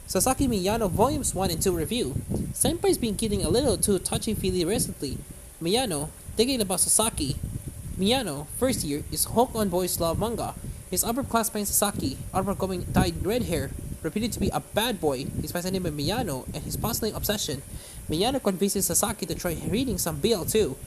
Sasaki Miyano Volumes 1 and 2 review. Senpai's been getting a little too touchy-feely recently. Miyano, thinking about Sasaki. Miyano, first year, is hooked on boys' love manga. His upperclassman Sasaki, outgoing dyed red hair, reputed to be a bad boy, is fascinated by Miyano and his puzzling obsession. Miyano convinces Sasaki to try reading some BL too.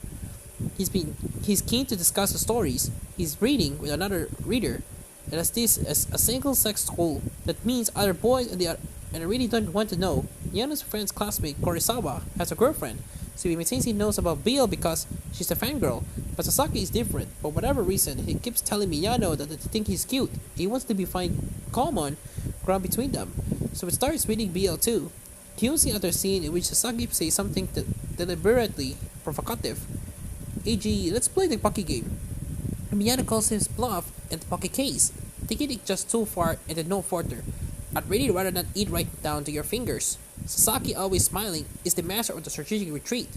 He's keen to discuss the stories. He's reading with another reader. And as this is a single-sex school, that means other boys and I really don't want to know. Miyano's friend's classmate Korisawa has a girlfriend, so he maintains he knows about BL because she's a fangirl. But Sasaki is different. For whatever reason, he keeps telling Miyano that they think he's cute. He wants to be find common ground between them. So it starts reading BL too. Cue the other scene in which Sasaki says something deliberately provocative. E.g., let's play the Pocky game. Miyano calls his bluff and the Pocky case, taking it just too far and then no further. I'd really rather not eat right down to your fingers. Sasaki, always smiling, is the master of the strategic retreat.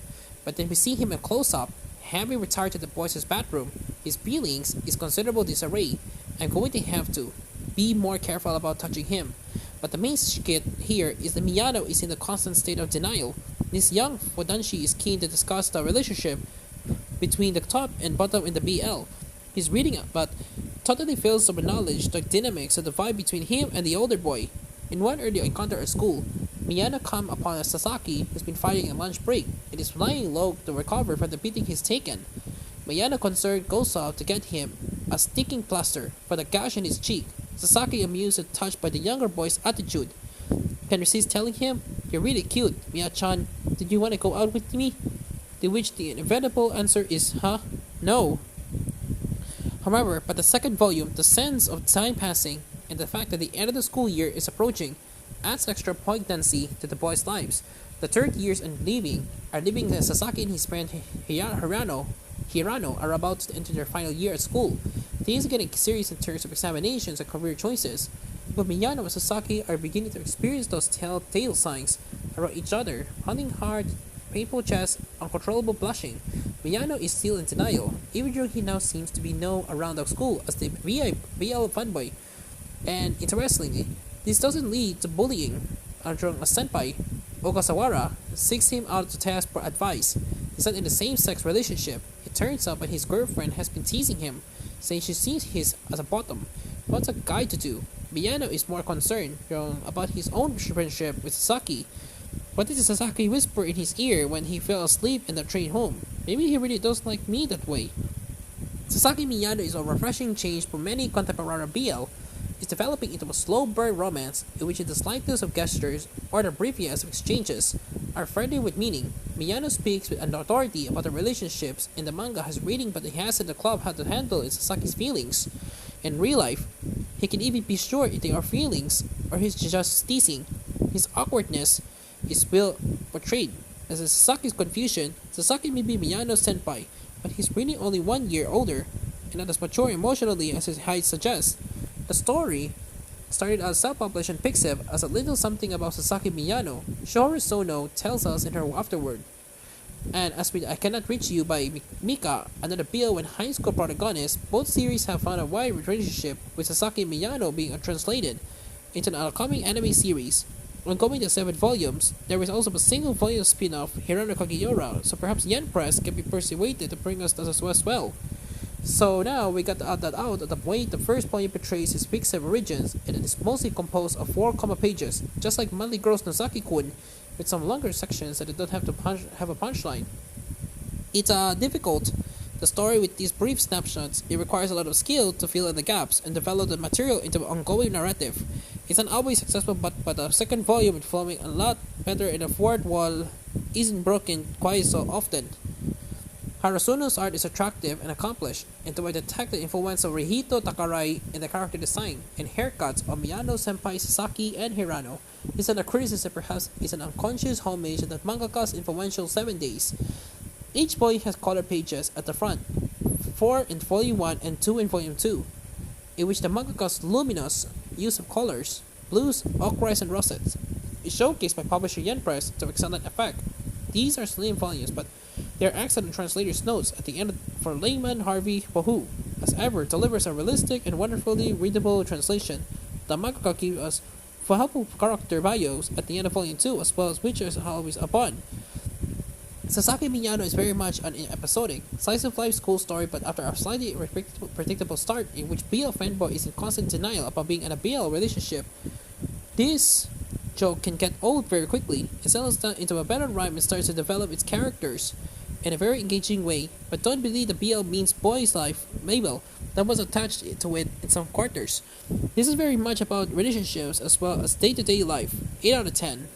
But then we see him in close-up, having retired to the boys' bathroom. His feelings is considerable disarray. I'm going to have to be more careful about touching him. But the main skit here is that Miyano is in a constant state of denial. This young Fodanshi is keen to discuss the relationship between the top and bottom in the BL. He's reading it, but totally fails to acknowledge the dynamics of the vibe between him and the older boy. In one early encounter at school, Miyano comes upon a Sasaki who's been fighting a lunch break and is flying low to recover from the beating he's taken. Miyano concerned goes off to get him a sticking plaster for the gash in his cheek. Sasaki, amused and touched by the younger boy's attitude, can resist telling him, "You're really cute, Miya-chan. Did you want to go out with me?" To which the inevitable answer is, "Huh? No." However, by the second volume, the sense of time passing and the fact that the end of the school year is approaching adds extra poignancy to the boys' lives. The third years and leaving Sasaki and his friend Hirano are about to enter their final year at school. Things are getting serious in terms of examinations and career choices. But Miyano and Sasaki are beginning to experience those telltale signs around each other, hunting hard, painful chest, uncontrollable blushing. Miyano is still in denial, even though he now seems to be known around the school as the BL fanboy. And interestingly, this doesn't lead to bullying. A senpai, Ogasawara, seeks him out to task for advice. He's not in a same-sex relationship. It turns out that his girlfriend has been teasing him, saying she sees his as a bottom. What's a guy to do? Miyano is more concerned about his own friendship with Sasaki. What did Sasaki whisper in his ear when he fell asleep in the train home? Maybe he really does like me that way. Sasaki Miyano is a refreshing change from many contemporary BL. It's developing into a slow burn romance in which the slightest of gestures or the briefest of exchanges are friendly with meaning. Miyano speaks with an authority about the relationships in the manga has reading, but he has in the club how to handle Sasaki's feelings. In real life, he can even be sure if they are feelings or he's just teasing. His awkwardness is well portrayed. As in Sasaki's confusion, Sasaki may be Miyano's senpai, but he's really only 1 year older and not as mature emotionally as his height suggests. The story started as self-published and Pixiv as a little something about Sasaki Miyano. Shohori Sono tells us in her afterword. And as with I Cannot Reach You by Mika, another BL when high school protagonist, both series have found a wide relationship with Sasaki Miyano being translated into an upcoming anime series. Ongoing to 7 volumes, there is also a single volume spin-off, Hirano Kagiura, so perhaps Yen Press can be persuaded to bring us this as well. So now we got to add that out of the way the first volume portrays his Pixiv origins, and it is mostly composed of 4 pages, just like Monthly Gross Nozaki-kun, with some longer sections that don't have to have a punchline. It's difficult. The story with these brief snapshots, it requires a lot of skill to fill in the gaps and develop the material into an ongoing narrative. It's not always successful, but the second volume is flowing a lot better and the fourth wall isn't broken quite so often. Harasuno's art is attractive and accomplished, and to detect the influence of Rihito Takarai in the character design and haircuts of Miyano senpai Sasaki and Hirano is not a criticism, perhaps is an unconscious homage to the mangaka's influential 7 days. Each volume has color pages at the front, 4 in volume 1 and 2 in volume 2, in which the mangaka's luminous use of colors, blues, ochres, and rosettes is showcased by publisher Yen Press to excellent effect. These are slim volumes, but they are excellent translator's notes at the end for layman Harvey Bohu, as ever delivers a realistic and wonderfully readable translation. The mangaka gives us for helpful character bios at the end of Volume 2, as well as which is always a bond. Sasaki Miyano is very much an episodic, slice of life school story, but after a slightly predictable start in which BL fanboy is in constant denial about being in a BL relationship, this joke can get old very quickly. It settles down into a better rhyme and starts to develop its characters in a very engaging way, but don't believe the BL means boy's life label that was attached to it in some quarters. This is very much about relationships as well as day-to-day life. 8 out of 10.